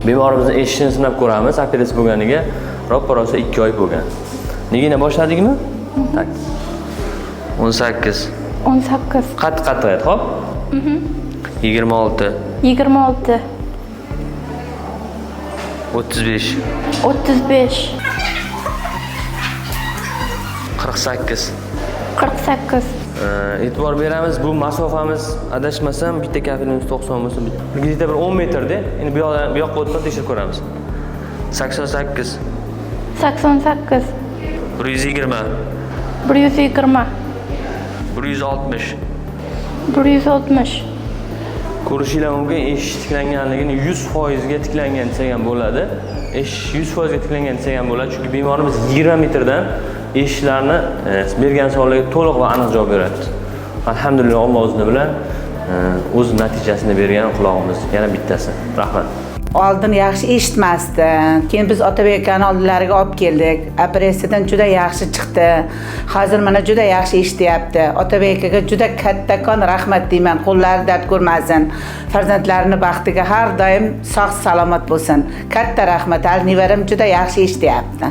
Bemorimizni eshitishini sinab ko'ramiz. Operatsiya bo'lganiga ro'ppa-rosa 2 oy bo'lgan. Negina boshladikmi? Tak. 18. 18. Qattiq ayt, xo'p? 26. 26. 35. 35. 48. 48. E'tibor beramiz, bu masofamiz adashmasam bitta kafilimiz 90 bo'lsa, bitta bir 10 metrda. Endi bu yoqqa o'tib tekshirib ko'ramiz. 88. 88. 120. 120. 160. 160. Ko'rishinglar mumkin, eshik tiklanganligini 100% ga tiklangan desak ham bo'ladi. Eshik 100% ga tiklangan desak ham bo'ladi, chunki bemorimiz 20 metrdan eshiklarni bergan savollarga to'liq va aniq javob beradi. Alhamdulillah, Alloh o'zi bilan o'z natijasini bergan qulog'imiz yana bittasi. Rahmat. Oldin yaxshi eshitmasdi. Keyin biz Otabek akani oldilariga olib keldik. Operatsiyadan juda yaxshi chiqdi. Hozir mana juda yaxshi eshityapti. Otabek akaga juda kattakon rahmat deyman. Qo'llari dard ko'rmasin. Farzandlarini baxtiga har doim sog' salomat bo'lsin. Katta rahmat. Nevaram juda yaxshi eshityapti.